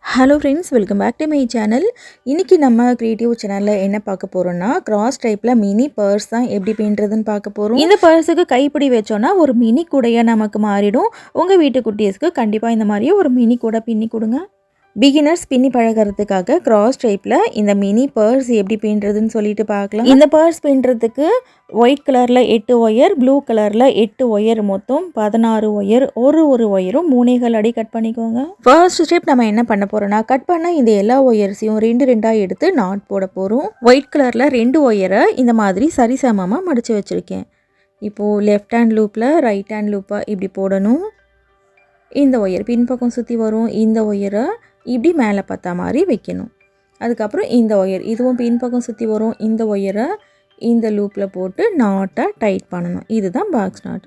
Hello friends, welcome back to my channel. இன்றைக்கி நம்ம creative சேனலில் என்ன பார்க்க போகிறோன்னா, கிராஸ் டைப்பில் மினி பர்ஸ் தான் எப்படி பின்னுறதுன்னு பார்க்க போகிறோம். இந்த பர்ஸுக்கு கைப்பிடி வச்சோன்னா ஒரு மினி கூடையாக நமக்கு மாறிடும். உங்கள் வீட்டு குட்டீஸ்க்கு கண்டிப்பாக இந்த மாதிரியே ஒரு மினி கூடை பின்னி கொடுங்க. பிகினர்ஸ் பின்னி பழகிறதுக்காக கிராஸ் டைப்பில் இந்த மினி பர்ஸ் எப்படி பின்னுறதுன்னு சொல்லிட்டு பார்க்கலாம். இந்த பர்ஸ் பின்னுறதுக்கு ஒயிட் கலரில் 8 ஒயர், ப்ளூ கலரில் 8 ஒயர், மொத்தம் 16 ஒயர். ஒரு ஒயரும் 3 அடி கட் பண்ணிக்கோங்க. ஃபர்ஸ்ட் ஸ்டெப் நம்ம என்ன பண்ண போகிறோன்னா, கட் பண்ண இந்த எல்லா ஒயர்ஸையும் 2 எடுத்து நாட் போட போகிறோம். ஒயிட் கலரில் 2 ஒயரை இந்த மாதிரி சரிசமமாக மடித்து வச்சுருக்கேன். இப்போது லெஃப்ட் ஹேண்ட் லூப்பில் ரைட் ஹேண்ட் லூப்பாக இப்படி போடணும். இந்த ஒயர் பின்பக்கம் சுற்றி வரும். இந்த ஒயரை இப்படி மேலே பார்த்தா மாதிரி வைக்கணும். அதுக்கப்புறம் இந்த ஒயர் இதுவும் பின்பக்கம் சுற்றி வரும். இந்த ஒயரை இந்த லூப்பில் போட்டு நாட்டை டைட் பண்ணணும். இதுதான் பாக்ஸ் நாட்.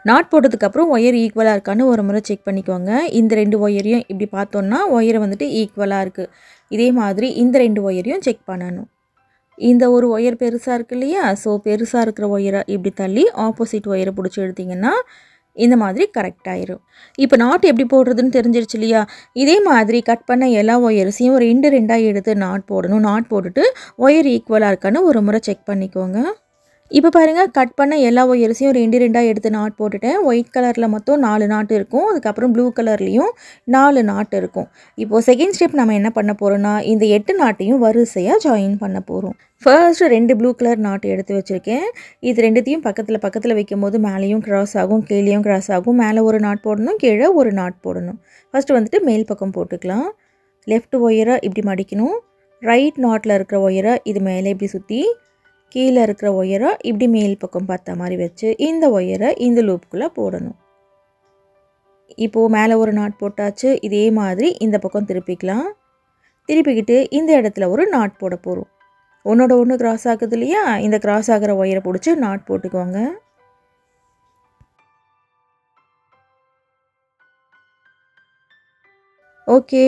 நாட் போட்டதுக்கப்புறம் ஒயர் ஈக்குவலாக இருக்கான்னு ஒரு முறை செக் பண்ணிக்கோங்க. இந்த 2 ஒயரையும் இப்படி பார்த்தோன்னா ஒயரை வந்துட்டு ஈக்குவலாக இருக்குது. இதே மாதிரி இந்த 2 ஒயரையும் செக் பண்ணணும். இந்த ஒரு ஒயர் பெருசாக இருக்குது இல்லையா, ஸோ பெருசாக இருக்கிற ஒயரை இப்படி தள்ளி ஆப்போசிட் ஒயரை பிடிச்சி எடுத்திங்கன்னா இந்த மாதிரி கரெக்டாயிரும். இப்போ நாட் எப்படி போடுறதுன்னு தெரிஞ்சிருச்சு இல்லையா. இதே மாதிரி கட் பண்ண எல்லா ஒயர்ஸையும் 2 எடுத்து நாட் போடணும். நாட் போட்டுட்டு ஒயர் ஈக்குவலாக இருக்கான்னு ஒரு முறை செக் பண்ணிக்கோங்க. இப்போ பாருங்கள், கட் பண்ண எல்லா ஒயர்ஸையும் 2 எடுத்து நாட் போட்டுட்டேன். ஒயிட் கலரில் மொத்தம் 4 நாட்டு இருக்கும். அதுக்கப்புறம் ப்ளூ கலர்லேயும் 4 நாட்டு இருக்கும். இப்போது செகண்ட் ஸ்டெப் நம்ம என்ன பண்ண போகிறோன்னா, இந்த 8 நாட்டையும் வரிசையாக ஜாயின் பண்ண போகிறோம். ஃபர்ஸ்ட்டு 2 ப்ளூ கலர் நாட்டு எடுத்து வச்சுருக்கேன். இது ரெண்டுத்தையும் பக்கத்தில் வைக்கும் போது மேலேயும் கிராஸ் ஆகும், கீழேயும் கிராஸ் ஆகும். மேலே ஒரு நாட் போடணும், கீழே ஒரு நாட் போடணும். ஃபஸ்ட்டு வந்துட்டு மேல் பக்கம் போட்டுக்கலாம். லெஃப்ட் ஒயரை இப்படி மடிக்கணும். ரைட் நாட்டில் இருக்கிற ஒயரை இது மேலே இப்படி சுற்றி, கீழே இருக்கிற ஒயரை இப்படி மேல் பக்கம் பார்த்த மாதிரி வச்சு இந்த ஒயரை இந்த லூப்புக்குள்ளே போடணும். இப்போது மேலே ஒரு நாட் போட்டாச்சு. இதே மாதிரி இந்த பக்கம் திருப்பிக்கலாம். திருப்பிக்கிட்டு இந்த இடத்துல ஒரு நாட் போட போகிறோம். ஒன்றோட ஒன்று கிராஸ் ஆகுது இல்லையா, இந்த கிராஸ் ஆகிற ஒயரை பிடிச்சி நாட் போட்டுக்கோங்க. ஓகே,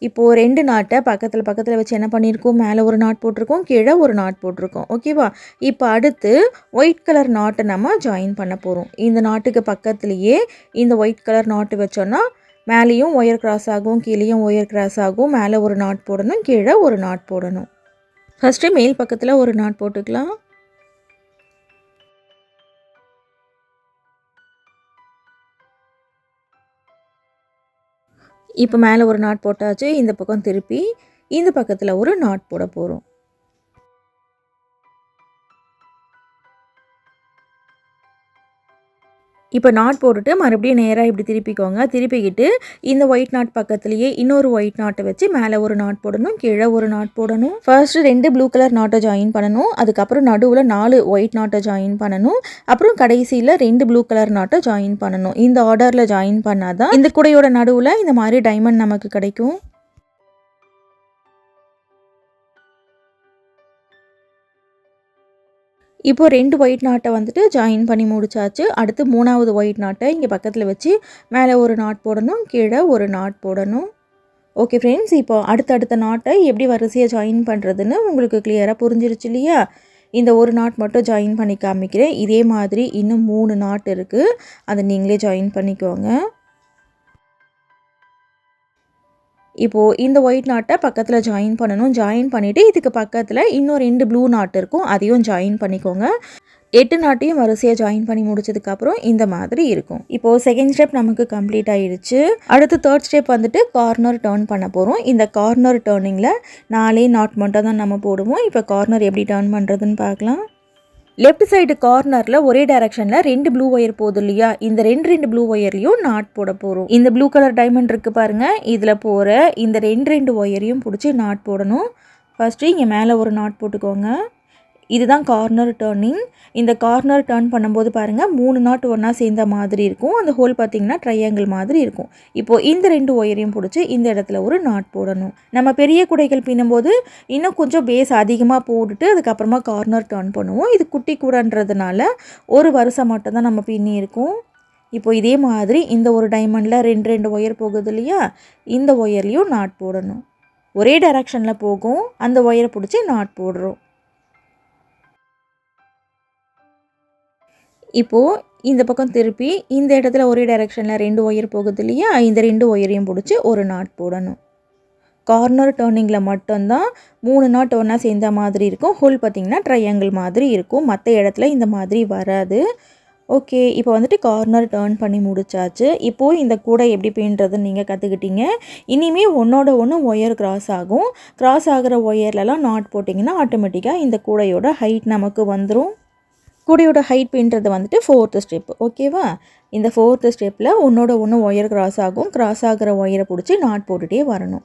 இப்போது 2 நாட்டை பக்கத்தில் வச்சு என்ன பண்ணியிருக்கோம், மேலே ஒரு நாட் போட்டிருக்கோம், கீழே ஒரு நாட் போட்டிருக்கோம். ஓகேவா. இப்போ அடுத்து ஒயிட் கலர் நாட்டை நம்ம ஜாயின் பண்ண போகிறோம். இந்த நாட்டுக்கு பக்கத்துலேயே இந்த ஒயிட் கலர் நாட்டு வச்சோன்னா மேலேயும் ஒயர் கிராஸ் ஆகும், கீழேயும் ஒயர் கிராஸ் ஆகும். மேலே ஒரு நாட் போடணும், கீழே ஒரு நாட் போடணும். ஃபஸ்ட்டு மேல் பக்கத்தில் ஒரு நாட் போட்டுக்கலாம். இப்போ மேலே ஒரு நாட் போட்டாச்சு. இந்த பக்கம் திருப்பி இந்த பக்கத்தில் ஒரு நாட் போட போகிறோம். இப்போ நாட் போட்டுட்டு மறுபடியும் நேராக இப்படி திருப்பிக்கோங்க. திருப்பிக்கிட்டு இந்த ஒயிட் நாட் பக்கத்துலேயே இன்னொரு ஒயிட் நாட்டை வச்சு மேலே ஒரு நாட் போடணும், கீழே ஒரு நாட் போடணும். ஃபர்ஸ்ட்டு 2 ப்ளூ கலர் நாட்டை ஜாயின் பண்ணணும். அதுக்கப்புறம் நடுவில் 4 ஒயிட் நாட்டை ஜாயின் பண்ணணும். அப்புறம் கடைசியில் 2 ப்ளூ கலர் நாட்டை ஜாயின் பண்ணணும். இந்த ஆர்டரில் ஜாயின் பண்ணாதான் இந்த கூடையோட நடுவில் இந்த மாதிரி டைமண்ட் நமக்கு கிடைக்கும். இப்போது 2 ஒயிட் நாட்டை வந்துட்டு ஜாயின் பண்ணி முடிச்சாச்சு. அடுத்து 3வது ஒயிட் நாட்டை இங்கே பக்கத்தில் வச்சு மேலே ஒரு நாட் போடணும், கீழே ஒரு நாட் போடணும். ஓகே ஃப்ரெண்ட்ஸ், இப்போ அடுத்தடுத்த நாட்டை எப்படி வரிசையாக ஜாயின் பண்ணுறதுன்னு உங்களுக்கு கிளியராக புரிஞ்சிருச்சு இல்லையா. இந்த ஒரு நாட் மட்டும் ஜாயின் பண்ணி காமிக்கிறேன். இதே மாதிரி இன்னும் 3 நாட் இருக்குது, அதை நீங்களே ஜாயின் பண்ணிக்கோங்க. இப்போது இந்த ஒயிட் நாட்டை பக்கத்தில் ஜாயின் பண்ணணும். ஜாயின் பண்ணிவிட்டு இதுக்கு பக்கத்தில் இன்னும் 2 ப்ளூ நாட் இருக்கும், அதையும் ஜாயின் பண்ணிக்கோங்க. 8 நாட்டையும் வரிசையாக ஜாயின் பண்ணி முடிச்சதுக்கப்புறம் இந்த மாதிரி இருக்கும். இப்போது செகண்ட் ஸ்டெப் நமக்கு கம்ப்ளீட் ஆகிடுச்சு. அடுத்து தேர்ட் ஸ்டெப் வந்துட்டு கார்னர் டர்ன் பண்ண போகிறோம். இந்த கார்னர் டர்னிங்கில் 4 நாட் மட்டும் தான் நம்ம போடுவோம். இப்போ கார்னர் எப்படி டர்ன் பண்ணுறதுன்னு பார்க்கலாம். லெஃப்ட் சைடு கார்னரில் ஒரே டைரக்ஷனில் 2 ப்ளூ ஒயர் போகுது இல்லையா, இந்த 2 ப்ளூ ஒயர்லையும் நாட் போட போகிறோம். இந்த ப்ளூ கலர் டைமண்ட் இருக்குது பாருங்கள், இதில் போகிற இந்த 2 ஒயரையும் பிடிச்சி நாட் போடணும். ஃபஸ்ட்டு இங்கே மேலே ஒரு நாட் போட்டுக்கோங்க. இதுதான் கார்னர் டர்னிங். இந்த கார்னர் டர்ன் பண்ணும்போது பாருங்கள் 3 நாட் ஒன்றா சேர்ந்த மாதிரி இருக்கும். அந்த ஹோல் பார்த்திங்கன்னா ட்ரையாங்கிள் மாதிரி இருக்கும். இப்போது இந்த 2 ஒயரையும் பிடிச்சி இந்த இடத்துல ஒரு நாட் போடணும். நம்ம பெரிய குடைகள் பின்னும்போது இன்னும் கொஞ்சம் பேஸ் அதிகமாக போட்டுட்டு அதுக்கப்புறமா கார்னர் டர்ன் பண்ணுவோம். இது குட்டி கூடன்றதுனால ஒரு வருஷம் மட்டும் தான் நம்ம பின்னி இருக்கோம். இப்போது இதே மாதிரி இந்த ஒரு டைமண்டில் 2 ஒயர் போகுது இல்லையா, இந்த ஒயர்லேயும் நாட் போடணும். ஒரே டைரக்ஷனில் போகும், அந்த ஒயரை பிடிச்சி நாட் போடுறோம். இப்போது இந்த பக்கம் திருப்பி இந்த இடத்துல ஒரே டைரெக்ஷனில் 2 ஒயர் போகுது இல்லையா, இந்த 2 ஒயரையும் பிடிச்சி ஒரு நாட் போடணும். கார்னர் டர்னிங்கில் மட்டும்தான் 3 நாட் ஒன்றா சேர்ந்த மாதிரி இருக்கும். ஹோல் பார்த்திங்கன்னா ட்ரையாங்கிள் மாதிரி இருக்கும். மற்ற இடத்துல இந்த மாதிரி வராது. ஓகே, இப்போ வந்துட்டு கார்னர் டர்ன் பண்ணி முடிச்சாச்சு. இப்போது இந்த கூடை எப்படி பின்னுறதுன்னு நீங்கள் கற்றுக்கிட்டீங்க. இனிமேல் ஒன்றோட ஒன்று ஒயர் கிராஸ் ஆகும். கிராஸ் ஆகிற ஒயர்லலாம் நாட் போட்டிங்கன்னா ஆட்டோமேட்டிக்காக இந்த கூடையோட ஹைட் நமக்கு வந்துடும். கூடையோட ஹைட் பின்னுறது வந்துட்டு 4th ஸ்டெப். ஓகேவா? இந்த 4th ஸ்டெப்பில் ஒன்றோட ஒன்று ஒயர் கிராஸ் ஆகும். கிராஸ் ஆகிற ஒயரை பிடிச்சி நாட் போட்டுகிட்டே வரணும்.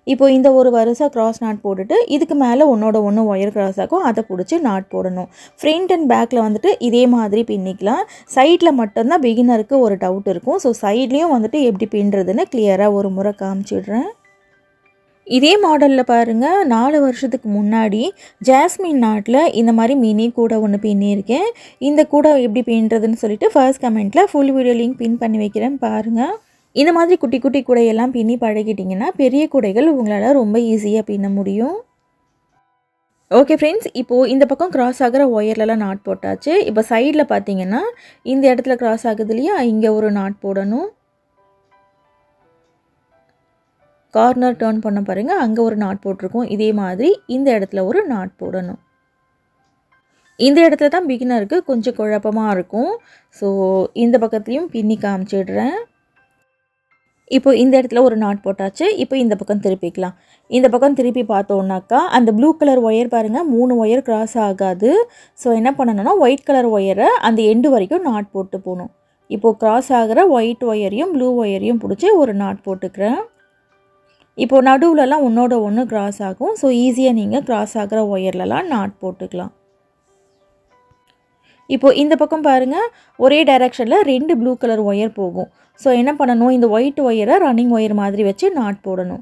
இப்போ இந்த ஒரு வரிசை கிராஸ் நாட் போட்டுட்டு இதுக்கு மேலே ஒன்றோட ஒன்று ஒயர் கிராஸ் ஆகும். அதை பிடிச்சி நாட் போடணும். ஃப்ரண்ட் அண்ட் பேக்கில் வந்துட்டு இதே மாதிரி பின்னிக்கலாம். சைடில் மட்டும்தான் பிகினருக்கு ஒரு டவுட் இருக்கும். ஸோ சைட்லேயும் வந்துட்டு எப்படி பின்னுறதுன்னு கிளியராக ஒரு முறை காமிச்சிடுறேன். இதே மாடலில் பாருங்கள், 4 வருஷத்துக்கு முன்னாடி ஜாஸ்மின் நாட்டில் இந்த மாதிரி மினி கூடை ஒன்று பின்னியிருக்கேன். இந்த கூடை எப்படி பின்னுறதுன்னு சொல்லிட்டு ஃபர்ஸ்ட் கமெண்ட்டில் ஃபுல் வீடியோ லிங்க் பின் பண்ணி வைக்கிறேன் பாருங்கள். இந்த மாதிரி குட்டி குட்டி கூடையெல்லாம் பின்னி பழகிட்டிங்கன்னா பெரிய கூடைகள் உங்களால் ரொம்ப ஈஸியாக பின்ன முடியும். ஓகே ஃப்ரெண்ட்ஸ், இப்போது இந்த பக்கம் கிராஸ் ஆகிற ஒயர்லலாம் நாட் போட்டாச்சு. இப்போ சைடில் பார்த்தீங்கன்னா இந்த இடத்துல கிராஸ் ஆகுது இல்லையா, இங்கே ஒரு நாட் போடணும். கார்னர் டர்ன் பண்ண பாருங்கள், அங்கே ஒரு நாட் போட்டிருக்கோம். இதே மாதிரி இந்த இடத்துல ஒரு நாட் போடணும். இந்த இடத்துல தான் பிகினருக்கு கொஞ்சம் குழப்பமாக இருக்கும். ஸோ இந்த பக்கத்துலேயும் பின்னி காமிச்சிடுறேன். இப்போ இந்த இடத்துல ஒரு நாட் போட்டாச்சு. இப்போ இந்த பக்கம் திருப்பிக்கலாம். இந்த பக்கம் திருப்பி பார்த்தோன்னாக்கா அந்த ப்ளூ கலர் ஒயர் பாருங்கள், 3 ஒயர் கிராஸ் ஆகாது. ஸோ என்ன பண்ணணும்னா ஒயிட் கலர் ஒயரை அந்த எண்டு வரைக்கும் நாட் போட்டு போகணும். இப்போது கிராஸ் ஆகிற ஒயிட் ஒயரையும் ப்ளூ ஒயரையும் பிடிச்சி ஒரு நாட் போட்டுக்கிறேன். இப்போது நடுவுலலாம் ஒன்றோட ஒன்று கிராஸ் ஆகும். ஸோ ஈஸியாக நீங்கள் கிராஸ் ஆகிற ஒயர்லலாம் நாட் போட்டுக்கலாம். இப்போது இந்த பக்கம் பாருங்கள், ஒரே டைரெக்ஷனில் 2 ப்ளூ கலர் ஒயர் போகும். ஸோ என்ன பண்ணணும், இந்த ஒயிட் ஒயரை ரன்னிங் ஒயர் மாதிரி வச்சு நாட் போடணும்.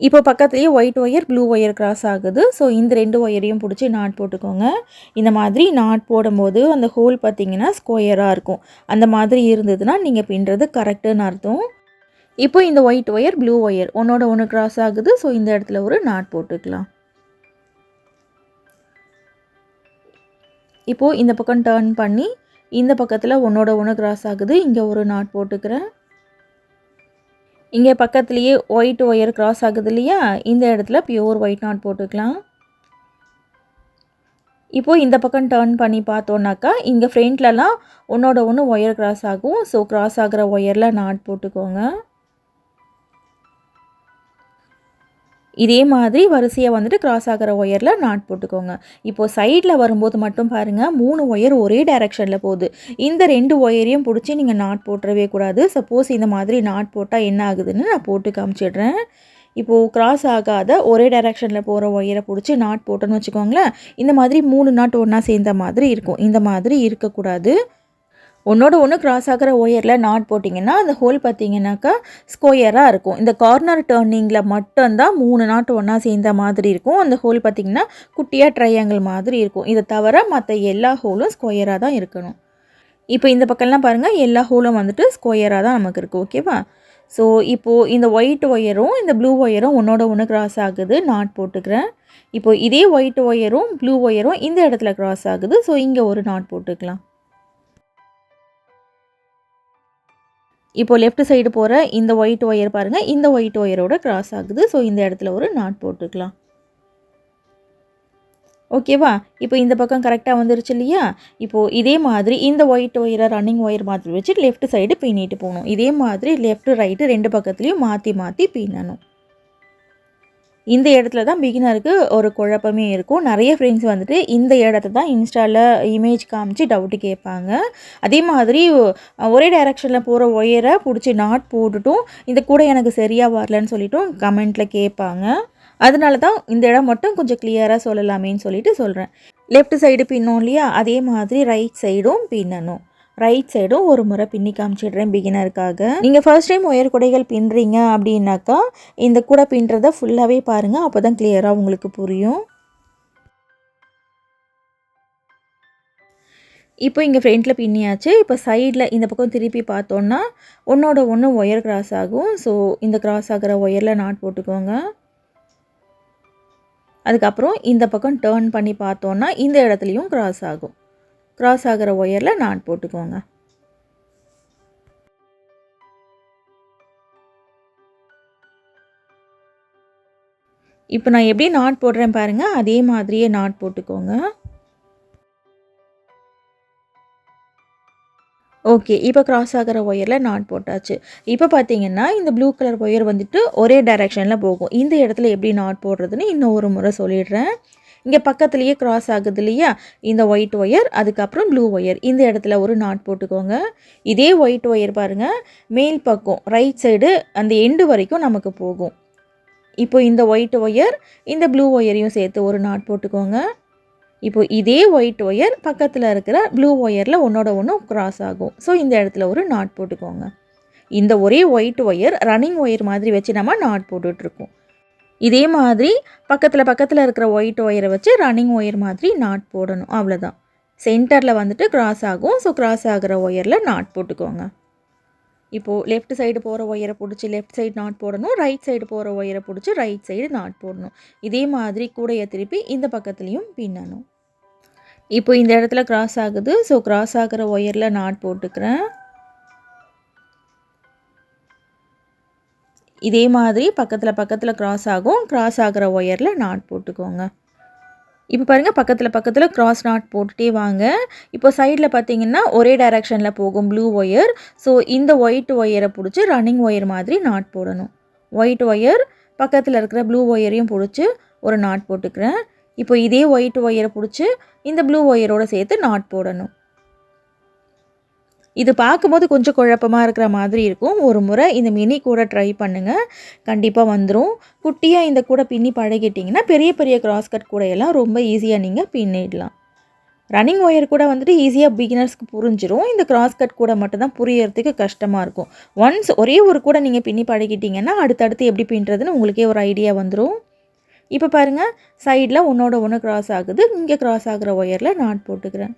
இப்போ பக்கத்துலேயே white wire blue wire cross ஆகுது. ஸோ இந்த 2 ஒயரையும் பிடிச்சி நாட் போட்டுக்கோங்க. இந்த மாதிரி நாட் போடும்போது அந்த ஹோல் பார்த்திங்கன்னா ஸ்கொயராக இருக்கும். அந்த மாதிரி இருந்ததுன்னா நீங்கள் பின்னுறது கரெக்டுன்னு அர்த்தம். இப்போ இந்த ஒயிட் ஒயர் ப்ளூ ஒயர் ஒன்றோட ஒன்று கிராஸ் ஆகுது. ஸோ இந்த இடத்துல ஒரு நாட் போட்டுக்கலாம். இப்போது இந்த பக்கம் டர்ன் பண்ணி இந்த பக்கத்தில் ஒன்றோட ஒன்று கிராஸ் ஆகுது. இங்கே ஒரு நாட் போட்டுக்கிறேன். இங்கே பக்கத்துலேயே ஒயிட் ஒயர் கிராஸ் ஆகுது இல்லையா, இந்த இடத்துல பியூர் ஒயிட் நாட் போட்டுக்கலாம். இப்போது இந்த பக்கம் டர்ன் பண்ணி பார்த்தோன்னாக்கா இங்கே ஃப்ரண்ட்லலாம் ஒன்றோட ஒன்று ஒயர் கிராஸ் ஆகும். ஸோ கிராஸ் ஆகிற ஒயரில் நாட் போட்டுக்கோங்க. இதே மாதிரி வரிசையாக வந்துட்டு கிராஸ் ஆகிற ஒயரில் நாட் போட்டுக்கோங்க. இப்போது சைடில் வரும்போது மட்டும் பாருங்கள், 3 ஒயர் ஒரே டைரெக்ஷனில் போகுது. இந்த 2 ஒயரையும் பிடிச்சி நீங்கள் நாட் போட்டுறவே கூடாது. சப்போஸ் இந்த மாதிரி நாட் போட்டால் என்ன ஆகுதுன்னு நான் போட்டு காமிச்சிடுறேன். இப்போது கிராஸ் ஆகாத ஒரே டைரெக்ஷனில் போகிற ஒயரை பிடிச்சி நாட் போட்டோன்னு வச்சுக்கோங்களேன், இந்த மாதிரி 3 நாட் ஒன்றா சேர்ந்த மாதிரி இருக்கும். இந்த மாதிரி இருக்கக்கூடாது. ஒன்றோட ஒன்று கிராஸ் ஆகிற ஒயரில் நாட் போட்டிங்கன்னா அந்த ஹோல் பார்த்திங்கனாக்கா ஸ்கொயராக இருக்கும். இந்த கார்னர் டர்னிங்கில் மட்டும்தான் 3 நாட் ஒன்றா சேர்ந்த மாதிரி இருக்கும். அந்த ஹோல் பார்த்திங்கன்னா குட்டியாக ட்ரையாங்கிள் மாதிரி இருக்கும். இதை தவிர மற்ற எல்லா ஹோலும் ஸ்கொயராக தான் இருக்கணும். இப்போ இந்த பக்கம்லாம் பாருங்கள், எல்லா ஹோலும் வந்துட்டு ஸ்கொயராக தான் நமக்கு இருக்குது. ஓகேவா? ஸோ இப்போது இந்த ஒயிட் ஒயரும் இந்த ப்ளூ ஒயரும் ஒன்றோட ஒன்று கிராஸ் ஆகுது, நாட் போட்டுக்கிறேன். இப்போது இதே ஒயிட் ஒயரும் ப்ளூ ஒயரும் இந்த இடத்துல கிராஸ் ஆகுது. ஸோ இங்கே ஒரு நாட் போட்டுக்கலாம். இப்போது லெஃப்ட் சைடு போகிற இந்த ஒயிட் ஒயர் பாருங்கள், இந்த ஒயிட் ஒயரோட கிராஸ் ஆகுது. ஸோ இந்த இடத்துல ஒரு நாட் போட்டுக்கலாம். ஓகேவா? இப்போ இந்த பக்கம் கரெக்டாக வந்துருச்சு இல்லையா? இப்போது இதே மாதிரி இந்த ஒயிட் ஒயரை ரன்னிங் ஒயர் மாதிரி வச்சு லெஃப்ட் சைடு பின்னிட்டு போகணும். இதே மாதிரி லெஃப்ட் ரைட்டு 2 பக்கத்துலேயும் மாற்றி மாற்றி பின்னணும். இந்த இடத்துல தான் பிகினருக்கு ஒரு குழப்பமே இருக்கும். நிறைய ஃப்ரெண்ட்ஸ் வந்துட்டு இந்த இடத்த தான் இன்ஸ்டாவில் இமேஜ் காமிச்சு டவுட்டு கேட்பாங்க. அதே மாதிரி ஒரே டைரெக்ஷனில் போகிற ஒயரை பிடிச்சி நாட் போட்டுட்டும் இந்த கூட எனக்கு சரியாக வரலன்னு சொல்லிட்டும் கமெண்ட்டில் கேட்பாங்க. அதனால தான் இந்த இடம் மட்டும் கொஞ்சம் கிளியராக சொல்லலாமேன்னு சொல்லிட்டு சொல்கிறேன். லெஃப்ட் சைடு பின்னோம் இல்லையா, அதே மாதிரி ரைட் சைடும் பின்னணும். ரைட் சைடும் ஒரு முறை பின்னி காமிச்சிடுறேன் பிகினருக்காக. நீங்கள் ஃபர்ஸ்ட் டைம் ஒயர் கூடைகள் பின்னுறீங்க அப்படின்னாக்கா இந்த கூடை பின்னுறதை ஃபுல்லாகவே பாருங்கள். அப்போ தான் கிளியராக உங்களுக்கு புரியும். இப்போ இங்கே ஃப்ரண்ட்டில் பின்னியாச்சு. இப்போ சைடில் இந்த பக்கம் திருப்பி பார்த்தோன்னா ஒன்றோட ஒன்று ஒயர் கிராஸ் ஆகும். ஸோ இந்த கிராஸ் ஆகிற ஒயரில் நாட் போட்டுக்கோங்க. அதுக்கப்புறம் இந்த பக்கம் டர்ன் பண்ணி பார்த்தோன்னா இந்த இடத்துலையும் கிராஸ் ஆகும். கிராஸ் ஆகிற ஒயரில் நாட் போட்டுக்கோங்க. இப்போ நான் எப்படி நாட் போடுறேன் பாருங்கள், அதே மாதிரியே நாட் போட்டுக்கோங்க. ஓகே. இப்போ கிராஸ் ஆகிற ஒயரில் நாட் போட்டாச்சு. இப்போ பார்த்தீங்கன்னா, இந்த ப்ளூ கலர் ஒயர் வந்துட்டு ஒரே டைரெக்ஷனில் போகும். இந்த இடத்துல எப்படி நாட் போடுறதுன்னு இன்னும் ஒரு முறை சொல்லிடுறேன். இங்கே பக்கத்துலேயே கிராஸ் ஆகுது இல்லையா, இந்த ஒயிட் ஒயர், அதுக்கப்புறம் ப்ளூ ஒயர், இந்த இடத்துல ஒரு நாட் போட்டுக்கோங்க. இதே ஒயிட் ஒயர் பாருங்கள், மேல் பக்கம் ரைட் சைடு அந்த எண்டு வரைக்கும் நமக்கு போகும். இப்போ இந்த ஒயிட் ஒயர், இந்த ப்ளூ ஒயரையும் சேர்த்து ஒரு நாட் போட்டுக்கோங்க. இப்போ இதே ஒயிட் ஒயர் பக்கத்தில் இருக்கிற ப்ளூ ஒயரில் ஒன்றோட ஒன்று கிராஸ் ஆகும். ஸோ இந்த இடத்துல ஒரு நாட் போட்டுக்கோங்க. இந்த ஒரே ஒயிட் ஒயர் ரன்னிங் ஒயர் மாதிரி வச்சு நம்ம நாட் போட்டுட்ருக்கோம். இதே மாதிரி பக்கத்தில் இருக்கிற ஒயிட் ஒயரை வச்சு ரன்னிங் ஒயர் மாதிரி நாட் போடணும். அவ்வளோதான். சென்டரில் வந்துட்டு கிராஸ் ஆகும். ஸோ கிராஸ் ஆகிற ஒயரில் நாட் போட்டுக்கோங்க. இப்போது லெஃப்ட் சைடு போகிற ஒயரை பிடிச்சி லெஃப்ட் சைடு நாட் போடணும், ரைட் சைடு போகிற ஒயரை பிடிச்சி ரைட் சைடு நாட் போடணும். இதே மாதிரி கூடையை திருப்பி இந்த பக்கத்துலேயும் பின்னணும். இப்போ இந்த இடத்துல கிராஸ் ஆகுது. ஸோ கிராஸ் ஆகிற ஒயரில் நாட் போட்டுக்கிறேன். இதே மாதிரி பக்கத்தில் கிராஸ் ஆகும். கிராஸ் ஆகிற ஒயரில் நாட் போட்டுக்கோங்க. இப்போ பாருங்கள், பக்கத்தில் கிராஸ் நாட் போட்டுகிட்டே வாங்க. இப்போ சைடில் பார்த்தீங்கன்னா ஒரே டைரெக்ஷனில் போகும் ப்ளூ ஒயர். ஸோ இந்த ஒயிட் ஒயரை பிடிச்சி ரன்னிங் ஒயர் மாதிரி நாட் போடணும். ஒயிட் ஒயர் பக்கத்தில் இருக்கிற ப்ளூ ஒயரையும் பிடிச்சி ஒரு நாட் போட்டுக்கிறேன். இப்போ இதே ஒயிட் ஒயரை பிடிச்சி இந்த ப்ளூ ஒயரோடு சேர்த்து நாட் போடணும். இது பார்க்கும்போது கொஞ்சம் குழப்பமாக இருக்கிற மாதிரி இருக்கும். ஒரு முறை இந்த மினி கூட ட்ரை பண்ணுங்கள், கண்டிப்பாக வந்துடும். குட்டியாக இந்த கூட பின்னி பழகிட்டிங்கன்னா பெரிய பெரிய கிராஸ் கட் கூடையெல்லாம் ரொம்ப ஈஸியாக நீங்கள் பின்னிடலாம். ரன்னிங் ஒயர் கூட வந்துட்டு ஈஸியாக பிகினர்ஸ்க்கு புரிஞ்சிடும். இந்த கிராஸ் கட் கூட மட்டும்தான் புரியறதுக்கு கஷ்டமாக இருக்கும். ஒன்ஸ் ஒரே ஒரு கூட நீங்கள் பின்னி பழகிட்டிங்கன்னா அடுத்தடுத்து எப்படி பின்னுறதுன்னு உங்களுக்கே ஒரு ஐடியா வந்துடும். இப்போ பாருங்கள், சைடில் ஒன்றோட ஒன்று கிராஸ் ஆகுது. இங்கே கிராஸ் ஆகிற ஒயரில் நாட் போட்டுக்கிறேன்.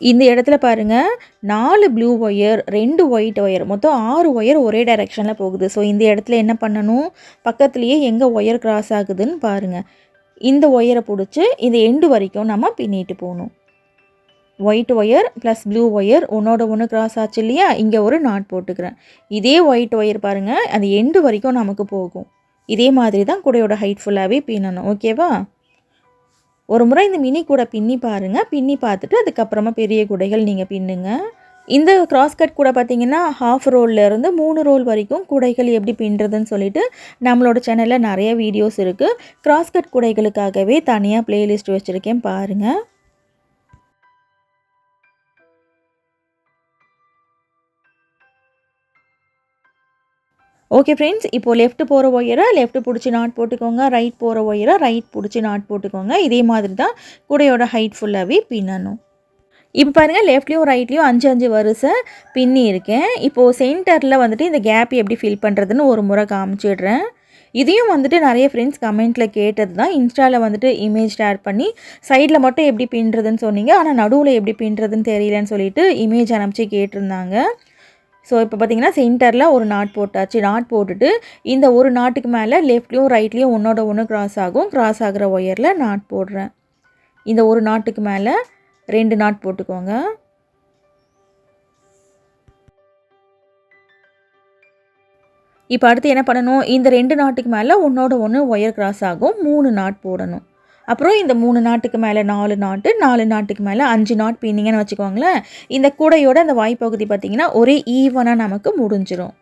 இந்த இடத்துல பாருங்கள், 4 ப்ளூ ஒயர், 2 ஒயிட் ஒயர், மொத்தம் 6 ஒயர் ஒரே டைரெக்ஷனில் போகுது. ஸோ இந்த இடத்துல என்ன பண்ணணும், பக்கத்துலேயே எங்கே ஒயர் கிராஸ் ஆகுதுன்னு பாருங்கள். இந்த ஒயரை பிடிச்சி இந்த எண்டு வரைக்கும் நம்ம பின்னிட்டு போகணும். White wire plus blue wire ஒன்றோட ஒன்று கிராஸ் ஆச்சு இல்லையா, இங்கே ஒரு நாட் போட்டுக்கிறேன். இதே ஒயிட் ஒயர் பாருங்கள், அது எண்டு வரைக்கும் நமக்கு போகும். இதே மாதிரி தான் கூடையோட ஹைட் ஃபுல்லாகவே பின்னணும். ஓகேவா? ஒரு முறை இந்த மினி கூட பின்னி பாருங்கள். பின்னி பார்த்துட்டு அதுக்கப்புறமா பெரிய கூடைகள் நீங்கள் பின்னுங்க. இந்த கிராஸ் கட் கூட பார்த்திங்கன்னா ஹாஃப் ரோல்லேருந்து 3 ரோல் வரைக்கும் கூடைகள் எப்படி பின்னுறதுன்னு சொல்லிட்டு நம்மளோட சேனலில் நிறைய வீடியோஸ் இருக்குது. கிராஸ் கட் கூடைகளுக்காகவே தனியாக ப்ளேலிஸ்ட் வச்சுருக்கேன், பாருங்கள். ஓகே ஃப்ரெண்ட்ஸ், இப்போது லெஃப்ட் போகிற ஒயரை லெஃப்ட் பிடிச்சி நாட் போட்டுக்கோங்க, ரைட் போகிற ஒயரை ரைட் பிடிச்சி நாட் போட்டுக்கோங்க. இதே மாதிரி தான் கூடையோட ஹைட் ஃபுல்லாகவே பின்னணும். இப்போ பாருங்கள், லெஃப்ட்லேயும் ரைட்லேயும் 5 வரிசை பின்னி இருக்கேன். இப்போது சென்டரில் வந்துட்டு இந்த கேப் எப்படி ஃபில் பண்ணுறதுன்னு ஒரு முறை காமிச்சிடுறேன். இதையும் வந்துட்டு நிறைய ஃப்ரெண்ட்ஸ் கமெண்ட்டில் கேட்டது தான். இன்ஸ்டாவில் வந்துட்டு இமேஜ் ஷேர் பண்ணி சைடில் மட்டும் எப்படி பின்னுறதுன்னு சொன்னீங்க, ஆனால் நடுவில் எப்படி பின்னுறதுன்னு தெரியலன்னு சொல்லிட்டு இமேஜ் அனுப்பிச்சு கேட்டிருந்தாங்க. ஸோ இப்போ பார்த்திங்கன்னா சென்டரில் ஒரு நாட் போட்டாச்சு. நாட் போட்டுட்டு இந்த ஒரு நாட்டுக்கு மேலே லெஃப்ட்லேயும் ரைட்லேயும் ஒன்றோட ஒன்று கிராஸ் ஆகும். கிராஸ் ஆகிற ஒயரில் நாட் போடுறேன். இந்த ஒரு நாட்டுக்கு மேலே 2 நாட் போட்டுக்கோங்க. இப்போ அடுத்து என்ன பண்ணணும், இந்த 2 நாட்டுக்கு மேலே ஒன்றோட ஒன்று ஒயர் கிராஸ் ஆகும். 3 நாட் போடணும். அப்புறம் இந்த 3 நாட்டுக்கு மேலே 4 நாட்டு, 4 நாட்டுக்கு மேலே 5 நாட் பின்னிங்கன்னு வச்சுக்கோங்களேன். இந்த கூடையோட அந்த வாய்ப்பகுதி பார்த்திங்கன்னா ஒரே ஈவனாக நமக்கு முடிஞ்சிடும்.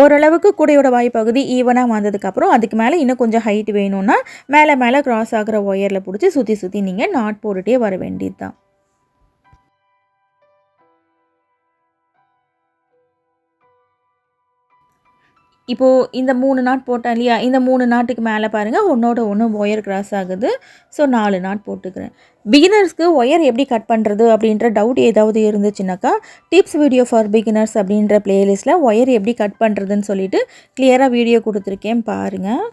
ஓரளவுக்கு கூடையோட வாய்ப்பகுதி ஈவனாக வந்ததுக்கப்புறம் அதுக்கு மேலே இன்னும் கொஞ்சம் ஹைட் வேணும்னா மேலே கிராஸ் ஆகிற ஒயரில் பிடிச்சி சுற்றி நீங்கள் நாட் போட்டுகிட்டே வர வேண்டியது தான். இப்போது இந்த 3 நாட் போட்டேன் இல்லையா, இந்த 3 நாட்டுக்கு மேலே பாருங்கள் ஒன்றோட ஒன்று ஒயர் கிராஸ் ஆகுது. ஸோ 4 நாட் போட்டுக்கிறேன். பிகினர்ஸ்க்கு ஒயர் எப்படி கட் பண்ணுறது அப்படின்ற டவுட் ஏதாவது இருந்துச்சுனாக்கா டிப்ஸ் வீடியோ ஃபார் பிகினர்ஸ் அப்படின்ற பிளேலிஸ்ட்டில் ஒயர் எப்படி கட் பண்ணுறதுன்னு சொல்லிட்டு கிளியராக வீடியோ கொடுத்துருக்கேன், பாருங்கள்.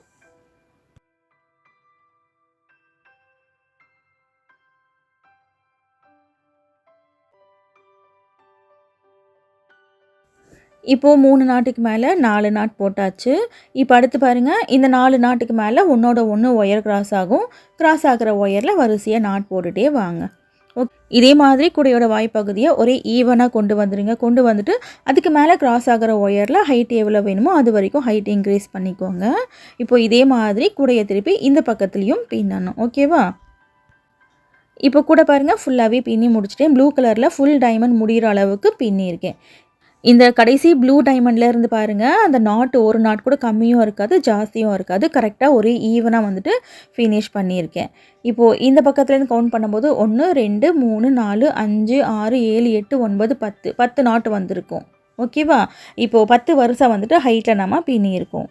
இப்போது 3 நாட்டுக்கு மேலே 4 நாட் போட்டாச்சு. இப்போ அடுத்து பாருங்கள், இந்த 4 நாட்டுக்கு மேலே ஒன்றோட ஒன்று ஒயர் கிராஸ் ஆகும். கிராஸ் ஆகிற ஒயரில் வரிசையாக நாட் போட்டுகிட்டே வாங்க. இதே மாதிரி கூடையோட வாய்ப்பகுதியை ஒரே ஈவனாக கொண்டு வந்துடுங்க. கொண்டு வந்துட்டு அதுக்கு மேலே கிராஸ் ஆகிற ஒயரில் ஹைட் எவ்வளோ வேணுமோ அது வரைக்கும் ஹைட் இன்க்ரீஸ் பண்ணிக்கோங்க. இப்போ இதே மாதிரி கூடையை திருப்பி இந்த பக்கத்துலேயும் பின்னணும். ஓகேவா? இப்போ கூட பாருங்கள் ஃபுல்லாகவே பின்னி முடிச்சிட்டேன். ப்ளூ கலரில் ஃபுல் டைமண்ட் முடிகிற அளவுக்கு பின்னியிருக்கேன். இந்த கடைசி ப்ளூ டைமண்டில் இருந்து பாருங்கள், அந்த நாட் ஒரு நாட் கூட கம்மியும் இருக்காது ஜாஸ்தியும் இருக்காது. கரெக்டாக ஒரே ஈவனாக வந்துட்டு ஃபினிஷ் பண்ணியிருக்கேன். இப்போது இந்த பக்கத்துலேருந்து கவுண்ட் பண்ணும்போது 1 2 3 4 5 6 7 8 9 10 நாட் வந்திருக்கும். ஓகேவா? இப்போது 10 வருஷம் வந்துட்டு ஹைட்டில் நம்ம பின்னியிருக்கோம்.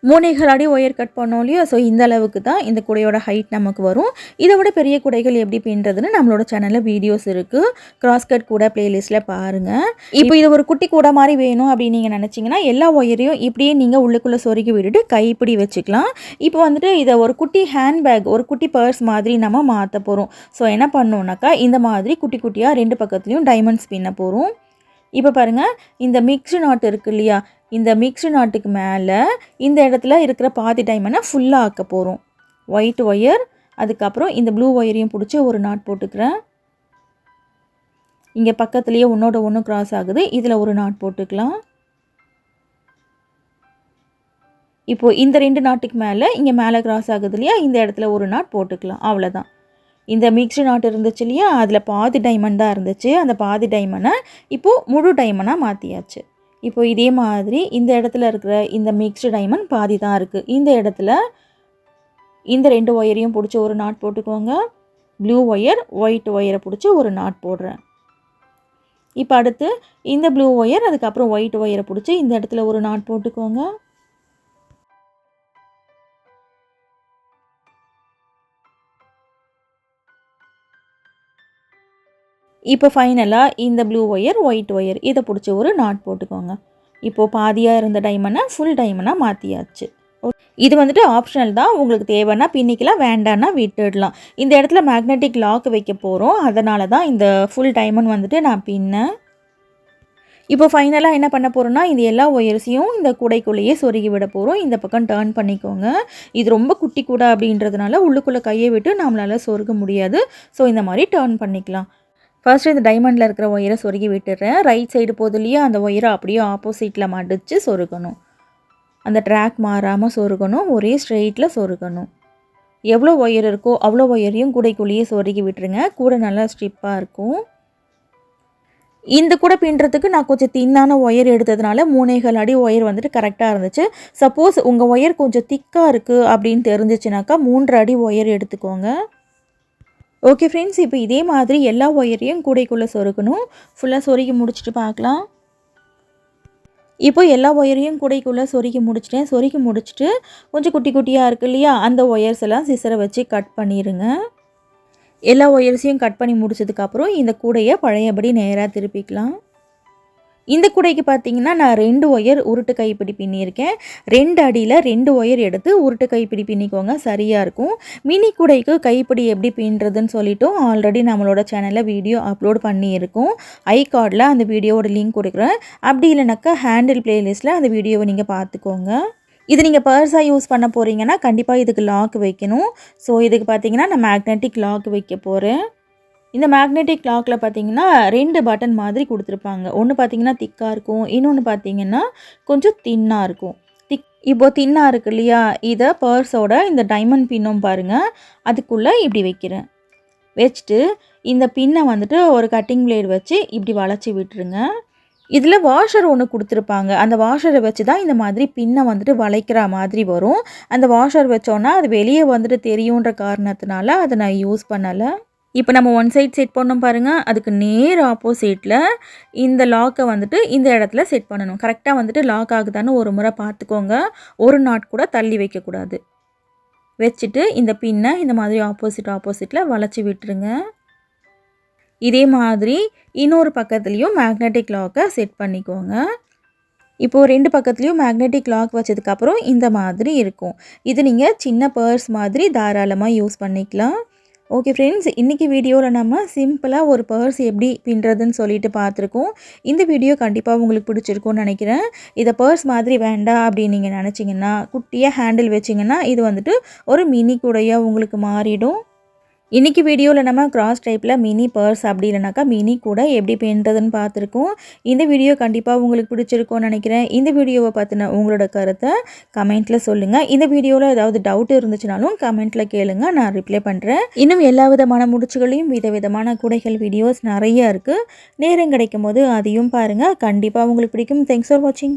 3.25 அடி ஒயர் கட் பண்ணோம் இல்லையா? ஸோ இந்த அளவுக்கு தான் இந்த கூடையோட ஹைட் நமக்கு வரும். இதை விட பெரிய கூடைகள் எப்படி பின்னுறதுன்னு நம்மளோட சேனலில் வீடியோஸ் இருக்குது. கிராஸ் கட் கூட பிளேலிஸ்ட்டில் பாருங்கள். இப்போ இது ஒரு குட்டி கூடை மாதிரி வேணும் அப்படின்னு நீங்கள் நினச்சிங்கன்னா எல்லா ஒயரையும் இப்படியே நீங்கள் உள்ளுக்குள்ளே சொருகி விட்டுட்டு கைப்பிடி வச்சுக்கலாம். இப்போ வந்துட்டு இதை ஒரு குட்டி ஹேண்ட்பேக், ஒரு குட்டி பர்ஸ் மாதிரி நம்ம மாற்ற போகிறோம். ஸோ என்ன பண்ணோம்னாக்கா இந்த மாதிரி குட்டி குட்டியாக 2 பக்கத்துலேயும் டைமண்ட்ஸ் பின்ன போகிறோம். இப்போ பாருங்கள், இந்த மிக்ஸ்டு நாட் இருக்குது இல்லையா? இந்த மிக்ஸ்டு நாட்டுக்கு மேலே இந்த இடத்துல இருக்கிற பாதி டைமண்டை ஃபுல்லாக ஆக்க போகிறோம். ஒயிட் ஒயர், அதுக்கப்புறம் இந்த ப்ளூ ஒயரையும் பிடிச்சி ஒரு நாட் போட்டுக்கிறேன். இங்கே பக்கத்துலேயே ஒன்றோட ஒன்று கிராஸ் ஆகுது, இதில் ஒரு நாட் போட்டுக்கலாம். இப்போது இந்த 2 நாட்டுக்கு மேலே இங்கே மேலே கிராஸ் ஆகுது இல்லையா? இந்த இடத்துல ஒரு நாட் போட்டுக்கலாம். அவ்வளோதான். இந்த மிக்ஸ்டு நாட் இருந்துச்சு இல்லையா? அதில் பாதி டைமண்ட் தான் இருந்துச்சு. அந்த பாதி டைமண்டை இப்போது முழு டைமண்டாக மாற்றியாச்சு. இப்போது இதே மாதிரி இந்த இடத்துல இருக்கிற இந்த மிக்ஸ்டு டைமண்ட் பாதி தான் இருக்குது. இந்த இடத்துல இந்த 2 ஒயரையும் பிடிச்சி ஒரு நாட் போட்டுக்கோங்க. ப்ளூ ஒயர், ஒயிட் ஒயரை பிடிச்சி ஒரு நாட் போடுறேன். இப்போ அடுத்து இந்த ப்ளூ ஒயர், அதுக்கப்புறம் ஒயிட் ஒயரை பிடிச்சி இந்த இடத்துல ஒரு நாட் போட்டுக்கோங்க. இப்போ ஃபைனலாக இந்த ப்ளூ ஒயர், ஒயிட் ஒயர் இதை பிடிச்சி ஒரு நாட் போட்டுக்கோங்க. இப்போது பாதியாக இருந்த டைமண்டை ஃபுல் டைமண்டாக மாற்றியாச்சு. இது வந்துட்டு ஆப்ஷனல் தான். உங்களுக்கு தேவைன்னா பின்னிக்கலாம், வேண்டான்னா விட்டுடலாம். இந்த இடத்துல மேக்னெட்டிக் லாக் வைக்க போகிறோம். அதனால தான் இந்த ஃபுல் டைமண்ட் வந்துட்டு நான் பின்னேன். இப்போ ஃபைனலாக என்ன பண்ண போகிறோன்னா, இந்த எல்லா ஒயர்ஸையும் இந்த கூடைக்குள்ளேயே சொருகி விட போகிறோம். இந்த பக்கம் டர்ன் பண்ணிக்கோங்க. இது ரொம்ப குட்டி கூடை அப்படின்றதுனால உள்ளுக்குள்ளே கையை விட்டு நம்மளால் சொருக முடியாது. ஸோ இந்த மாதிரி டர்ன் பண்ணிக்கலாம். ஃபர்ஸ்ட்டு இந்த டைமண்டில் இருக்கிற ஒயரை சொருகி விட்டுடுறேன். ரைட் சைடு போதுலையே அந்த ஒயரை அப்படியே ஆப்போசிட்டில் மடித்து சொருகணும். அந்த ட்ராக் மாறாமல் சொருகணும். ஒரே ஸ்ட்ரெயிட்டில் சொருகணும். எவ்வளோ ஒயர் இருக்கோ அவ்வளோ ஒயரையும் கூடைக்குள்ளேயே சொருகி விட்டுருங்க. கூடை நல்லா ஸ்ட்ரிப்பாக இருக்கும். இந்த கூடை பின்னுறதுக்கு நான் கொஞ்சம் தின்னான ஒயர் எடுத்ததுனால 3.25 அடி ஒயர் வந்துட்டு கரெக்டாக இருந்துச்சு. சப்போஸ் உங்கள் ஒயர் கொஞ்சம் திக்காக இருக்குது அப்படின்னு தெரிஞ்சிச்சுனாக்கா 3 அடி ஒயர் எடுத்துக்கோங்க. ஓகே ஃப்ரெண்ட்ஸ், இப்போ இதே மாதிரி எல்லா ஒயரையும் கூடைக்குள்ளே சொருகணும். ஃபுல்லாக சொருகி முடிச்சுட்டு பார்க்கலாம். இப்போ எல்லா ஒயரையும் கூடைக்குள்ளே சொருகி முடிச்சிட்டேன். சொருகி முடிச்சுட்டு கொஞ்சம் குட்டி குட்டியாக இருக்குது இல்லையா? அந்த ஒயர்ஸ் எல்லாம் சிசரை வச்சு கட் பண்ணிடுங்க. எல்லா ஒயர்ஸையும் கட் பண்ணி முடிச்சதுக்கப்புறம் இந்த கூடையை பழையபடி நேராக திருப்பிக்கலாம். இந்த கூடைக்கு பார்த்தீங்கன்னா நான் 2 ஒயர் உருட்டு கைப்பிடி பின்னியிருக்கேன். 2 அடியில் 2 ஒயர் எடுத்து உருட்டு கைப்பிடி பின்னிக்கோங்க, சரியாக இருக்கும். மினி கூடைக்கு கைப்பிடி எப்படி பின்னுறதுன்னு சொல்லிவிட்டு ஆல்ரெடி நம்மளோட சேனலில் வீடியோ அப்லோட் பண்ணியிருக்கோம். ஐ கார்டில் அந்த வீடியோவோட லிங்க் கொடுக்குறேன். அப்படி இல்லைனாக்கா ஹேண்டில் பிளேலிஸ்ட்டில் அந்த வீடியோவை நீங்கள் பார்த்துக்கோங்க. இது நீங்கள் பர்ஸாக யூஸ் பண்ண போகிறீங்கன்னா கண்டிப்பாக இதுக்கு லாக் வைக்கணும். ஸோ இதுக்கு பார்த்தீங்கன்னா நான் மேக்னெட்டிக் லாக் வைக்க போகிறேன். இந்த மேக்னெட்டிக் லாக்கில் பார்த்தீங்கன்னா 2 பட்டன் மாதிரி கொடுத்துருப்பாங்க. ஒன்று பார்த்தீங்கன்னா திக்காக இருக்கும், இன்னொன்று பார்த்தீங்கன்னா கொஞ்சம் தின்னாக இருக்கும். இப்போது தின்னாக இருக்கு இல்லையா? இதை பர்ஸோட இந்த டைமண்ட் பின்னும் பாருங்கள், அதுக்குள்ளே இப்படி வைக்கிறேன். வச்சுட்டு இந்த பின்னை வந்துட்டு ஒரு கட்டிங் பிளேடு வச்சு இப்படி வளைச்சி விட்டுருங்க. இதில் வாஷர் ஒன்று கொடுத்துருப்பாங்க. அந்த வாஷரை வச்சு தான் இந்த மாதிரி பின்னை வந்துட்டு வளைக்கிற மாதிரி வரும். அந்த வாஷர் வச்சோன்னா அது வெளியே வந்துட்டு தெரியுன்ற காரணத்தினால அதை நான் யூஸ் பண்ணலை. இப்போ நம்ம ஒன் சைட் செட் பண்ணோம் பாருங்கள், அதுக்கு நேர் ஆப்போசிட்டில் இந்த லாக்கை வந்துட்டு இந்த இடத்துல செட் பண்ணணும். கரெக்டாக வந்துட்டு லாக் ஆகுதான்னு ஒரு முறை பார்த்துக்கோங்க. ஒரு நாட் கூட தள்ளி வைக்கக்கூடாது. வச்சுட்டு இந்த பின்னை இந்த மாதிரி ஆப்போசிட்டில் வளைச்சி விட்டுருங்க. இதே மாதிரி இன்னொரு பக்கத்துலேயும் மேக்னெட்டிக் லாக்கை செட் பண்ணிக்கோங்க. இப்போது 2 பக்கத்துலேயும் மேக்னெட்டிக் லாக் வச்சதுக்கப்புறம் இந்த மாதிரி இருக்கும். இது நீங்கள் சின்ன பர்ஸ் மாதிரி தாராளமாக யூஸ் பண்ணிக்கலாம். ஓகே ஃப்ரெண்ட்ஸ், இன்றைக்கி வீடியோவில் நம்ம சிம்பிளாக ஒரு பர்ஸ் எப்படி பின்னுறதுன்னு சொல்லிட்டு பார்த்துருக்கோம். இந்த வீடியோ கண்டிப்பாக உங்களுக்கு பிடிச்சிருக்கும்னு நினைக்கிறேன். இதை பர்ஸ் மாதிரி வேண்டாம் அப்படின்னு நீங்கள் நினச்சிங்கன்னா குட்டியாக ஹேண்டில் வச்சிங்கன்னா இது வந்துட்டு ஒரு மினி கூடையாக உங்களுக்கு மாறிடும். இன்றைக்கி வீடியோவில் நம்ம கிராஸ் டைப்பில் மினி பர்ஸ் அப்படி இல்லைனாக்கா மினி கூட எப்படி பின்னுறதுன்னு பார்த்துருக்கோம். இந்த வீடியோ கண்டிப்பாக உங்களுக்கு பிடிச்சிருக்கும்னு நினைக்கிறேன். இந்த வீடியோவை பார்த்தின உங்களோட கருத்தை கமெண்ட்டில் சொல்லுங்கள். இந்த வீடியோவில் ஏதாவது டவுட் இருந்துச்சுனாலும் கமெண்ட்டில் கேளுங்க, நான் ரிப்ளை பண்ணுறேன். இன்னும் எல்லா விதமான முடிச்சுகளையும் விதவிதமான கூடைகள் வீடியோஸ் நிறைய இருக்குது. நேரம் கிடைக்கும் போது அதையும் பாருங்கள். கண்டிப்பாக உங்களுக்கு பிடிக்கும். தேங்க்ஸ் ஃபார் வாட்சிங்.